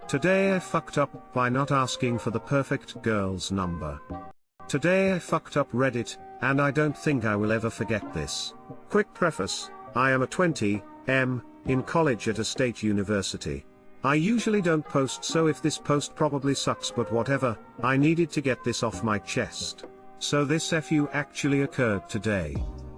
Today I fucked up by not asking for the perfect girl's number. Today I fucked up Reddit, and I don't think I will ever forget this. Quick preface, I am a 20-M, in college at a state university. I usually don't post, so if this post probably sucks, but whatever, I needed to get this off my chest. So this FU actually occurred today.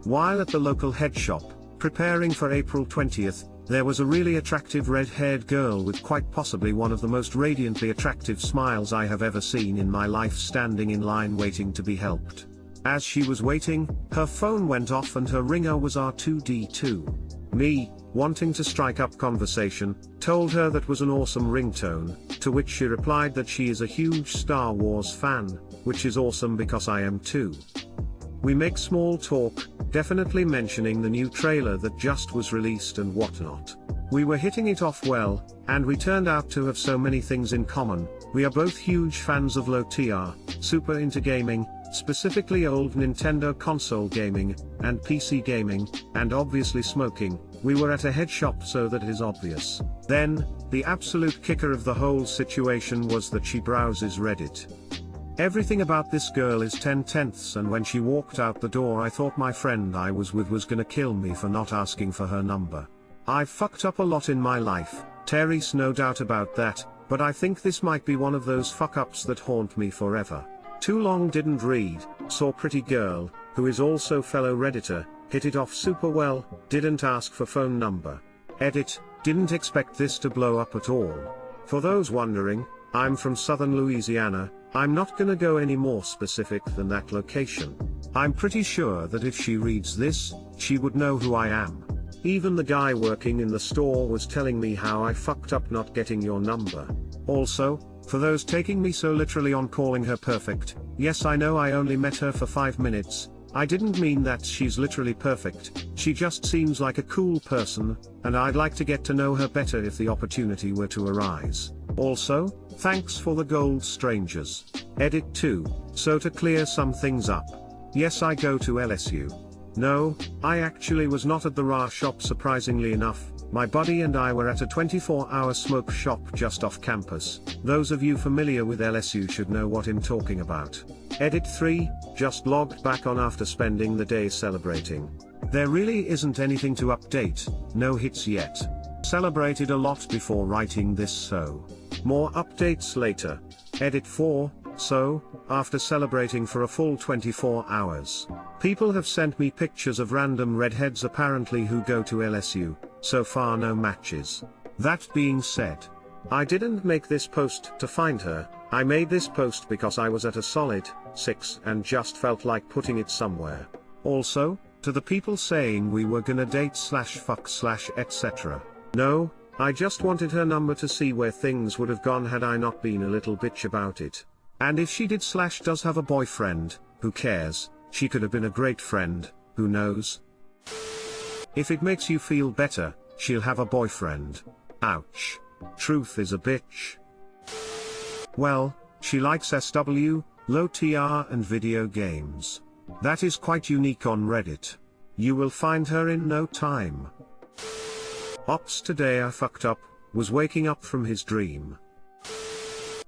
While at the local head shop, preparing for April 20th, there was a really attractive red-haired girl with quite possibly one of the most radiantly attractive smiles I have ever seen in my life standing in line waiting to be helped. As she was waiting, her phone went off and her ringer was R2D2. Me, wanting to strike up conversation, told her that was an awesome ringtone, to which she replied that she is a huge Star Wars fan, which is awesome because I am too. We make small talk, definitely mentioning the new trailer that just was released and whatnot. We were hitting it off well, and we turned out to have so many things in common. We are both huge fans of low TR, super into gaming, specifically old Nintendo console gaming, and PC gaming, and obviously smoking. We were at a head shop, so that is obvious. Then, the absolute kicker of the whole situation was that she browses Reddit. Everything about this girl is 10/10ths, and when she walked out the door I thought my friend I was with was gonna kill me for not asking for her number. I've fucked up a lot in my life, Terry's no doubt about that, but I think this might be one of those fuck-ups that haunt me forever. Too long didn't read, saw pretty girl, who is also fellow Redditor, hit it off super well, didn't ask for phone number. Edit, didn't expect this to blow up at all. For those wondering, I'm from southern Louisiana. I'm not gonna go any more specific than that location. I'm pretty sure that if she reads this, she would know who I am. Even the guy working in the store was telling me how I fucked up not getting your number. Also, for those taking me so literally on calling her perfect, yes, I know I only met her for 5 minutes. I didn't mean that she's literally perfect, she just seems like a cool person, and I'd like to get to know her better if the opportunity were to arise. Also, thanks for the gold, strangers. Edit 2, so to clear some things up. Yes, I go to LSU. No, I actually was not at the RA shop, surprisingly enough. My buddy and I were at a 24-hour smoke shop just off campus. Those of you familiar with LSU should know what I'm talking about. Edit 3, just logged back on after spending the day celebrating. There really isn't anything to update, no hits yet. Celebrated a lot before writing this, so more updates later. Edit 4, so, after celebrating for a full 24 hours, people have sent me pictures of random redheads apparently who go to LSU, so far no matches. That being said, I didn't make this post to find her, I made this post because I was at a solid 6 and just felt like putting it somewhere. Also, to the people saying we were gonna date /fuck/ etc. No, I just wanted her number to see where things would have gone had I not been a little bitch about it. And if she did / does have a boyfriend, who cares, she could have been a great friend, who knows? If it makes you feel better, she'll have a boyfriend. Ouch. Truth is a bitch. Well, she likes SW, low TR and video games. That is quite unique on Reddit. You will find her in no time. Ops, today I fucked up, was waking up from his dream.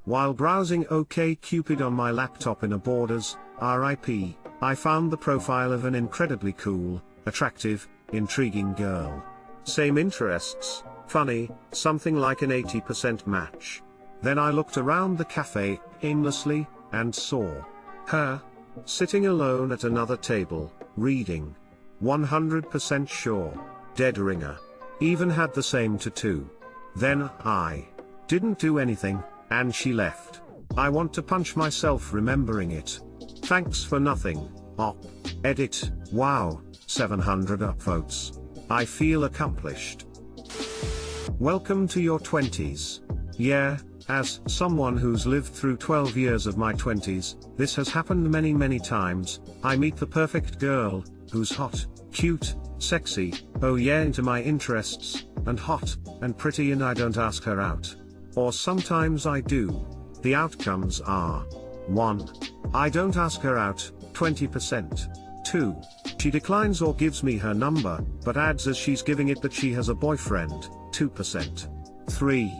While browsing OkCupid on my laptop in a Borders, RIP, I found the profile of an incredibly cool, attractive, intriguing girl. Same interests, funny, something like an 80% match. Then I looked around the cafe, aimlessly, and saw her, sitting alone at another table, reading. 100% sure. Dead ringer. Even had the same tattoo. Then I didn't do anything, and she left. I want to punch myself remembering it. Thanks for nothing, op. Edit, wow, 700 upvotes. I feel accomplished. Welcome to your 20s. Yeah, as someone who's lived through 12 years of my 20s, this has happened many times. I meet the perfect girl, who's hot, cute, sexy, oh yeah, into my interests, and hot, and pretty, and I don't ask her out. Or sometimes I do. The outcomes are 1. I don't ask her out, 20%. 2. She declines or gives me her number, but adds as she's giving it that she has a boyfriend, 2%. 3.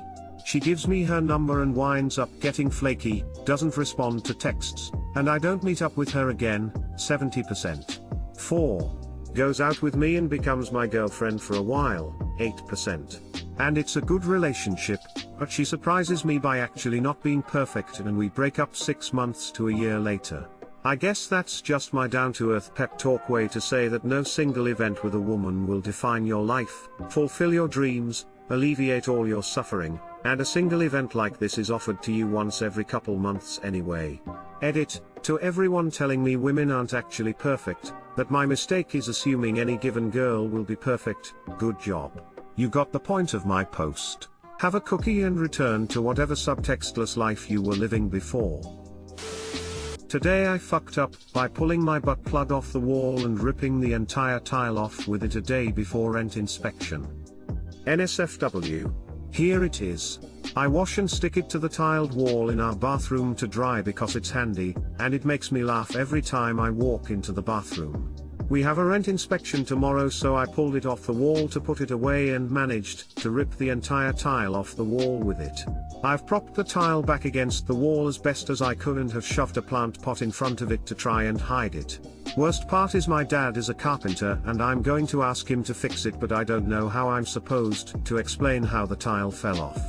She gives me her number and winds up getting flaky, doesn't respond to texts, and I don't meet up with her again, 70%. 4. Goes out with me and becomes my girlfriend for a while, 8%. And it's a good relationship, but she surprises me by actually not being perfect and we break up 6 months to a year later. I guess that's just my down-to-earth pep talk way to say that no single event with a woman will define your life, fulfill your dreams, alleviate all your suffering, and a single event like this is offered to you once every couple months anyway. Edit, to everyone telling me women aren't actually perfect, that my mistake is assuming any given girl will be perfect, good job. You got the point of my post. Have a cookie and return to whatever subtextless life you were living before. Today I fucked up by pulling my butt plug off the wall and ripping the entire tile off with it a day before rent inspection. NSFW. Here it is. I wash and stick it to the tiled wall in our bathroom to dry because it's handy, and it makes me laugh every time I walk into the bathroom. We have a rent inspection tomorrow, so I pulled it off the wall to put it away and managed to rip the entire tile off the wall with it. I've propped the tile back against the wall as best as I could and have shoved a plant pot in front of it to try and hide it. Worst part is my dad is a carpenter and I'm going to ask him to fix it, but I don't know how I'm supposed to explain how the tile fell off.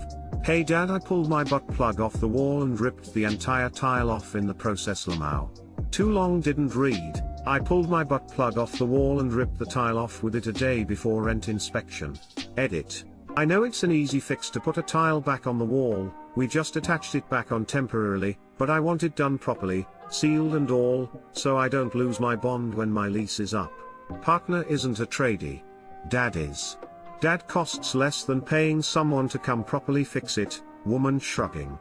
Hey dad, I pulled my butt plug off the wall and ripped the entire tile off in the process. Lamau. Too long didn't read. I pulled my butt plug off the wall and ripped the tile off with it a day before rent inspection. Edit. I know it's an easy fix to put a tile back on the wall, we just attached it back on temporarily, but I want it done properly, sealed and all, so I don't lose my bond when my lease is up. Partner isn't a tradie. Dad is. Dad costs less than paying someone to come properly fix it, woman shrugging.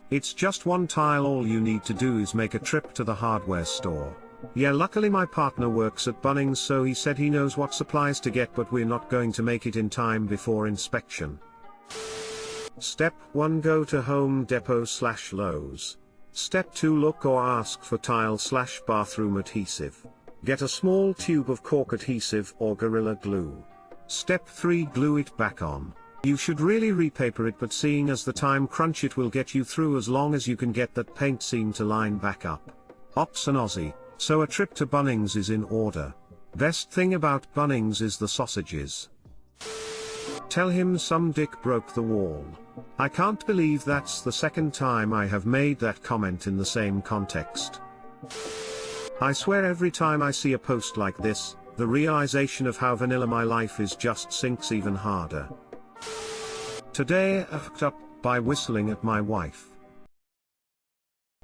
It's just one tile, all you need to do is make a trip to the hardware store. Yeah, luckily my partner works at Bunnings, so he said he knows what supplies to get, but we're not going to make it in time before inspection. Step 1, go to Home Depot/Lowe's. Step 2, look or ask for tile/bathroom adhesive. Get a small tube of cork adhesive or Gorilla Glue. Step 3, glue it back on. You should really repaper it, but seeing as the time crunch, it will get you through as long as you can get that paint seam to line back up. Ops and Aussie, so a trip to Bunnings is in order. Best thing about Bunnings is the sausages. Tell him some dick broke the wall. I can't believe that's the second time I have made that comment in the same context. I swear every time I see a post like this, the realization of how vanilla my life is just sinks even harder. Today I fucked up by whistling at my wife.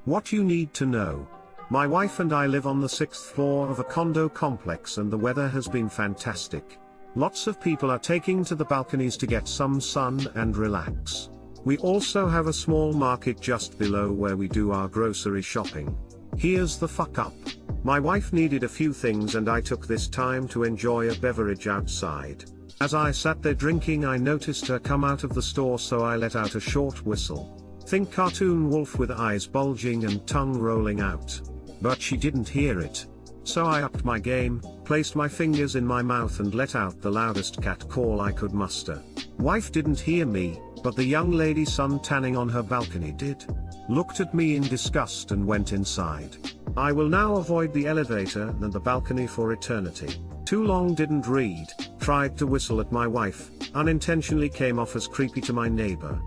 What you need to know. My wife and I live on the 6th floor of a condo complex and the weather has been fantastic. Lots of people are taking to the balconies to get some sun and relax. We also have a small market just below where we do our grocery shopping. Here's the fuck up. My wife needed a few things and I took this time to enjoy a beverage outside. As I sat there drinking, I noticed her come out of the store, so I let out a short whistle. Think cartoon wolf with eyes bulging and tongue rolling out. But she didn't hear it. So I upped my game, placed my fingers in my mouth and let out the loudest cat call I could muster. Wife didn't hear me, but the young lady sun tanning on her balcony did. Looked at me in disgust and went inside. I will now avoid the elevator and the balcony for eternity. Too long didn't read, tried to whistle at my wife, unintentionally came off as creepy to my neighbor.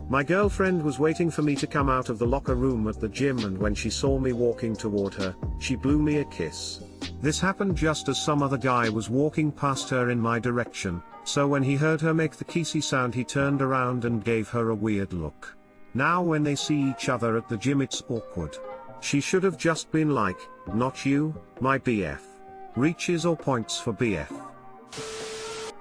My girlfriend was waiting for me to come out of the locker room at the gym, and when she saw me walking toward her, she blew me a kiss. This happened just as some other guy was walking past her in my direction, so when he heard her make the kissy sound, he turned around and gave her a weird look. Now when they see each other at the gym, it's awkward. She should have just been like, "Not you, my BF." Reaches or points for BF.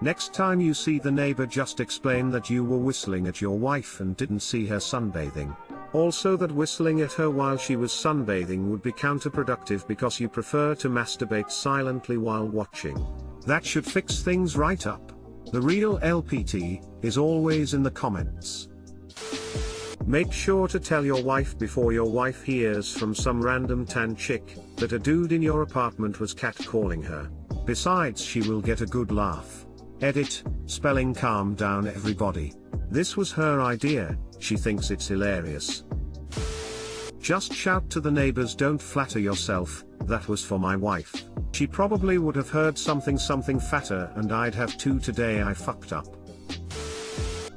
Next time you see the neighbor, just explain that you were whistling at your wife and didn't see her sunbathing. Also that whistling at her while she was sunbathing would be counterproductive because you prefer to masturbate silently while watching. That should fix things right up. The real LPT is always in the comments. Make sure to tell your wife before your wife hears from some random tan chick that a dude in your apartment was catcalling her. Besides, she will get a good laugh. Edit, spelling calm down everybody. This was her idea, she thinks it's hilarious. Just shout to the neighbors, don't flatter yourself, that was for my wife. She probably would have heard something fatter and I'd have too. Today I fucked up.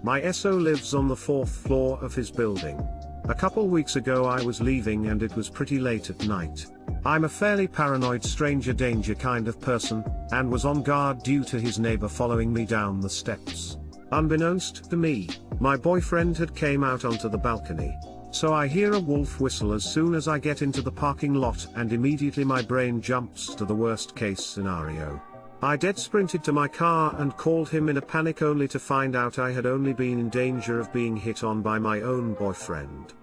My SO lives on the 4th floor of his building. A couple weeks ago I was leaving and it was pretty late at night. I'm a fairly paranoid stranger danger kind of person, and was on guard due to his neighbor following me down the steps. Unbeknownst to me, my boyfriend had came out onto the balcony. So I hear a wolf whistle as soon as I get into the parking lot, and immediately my brain jumps to the worst case scenario. I dead sprinted to my car and called him in a panic, only to find out I had only been in danger of being hit on by my own boyfriend.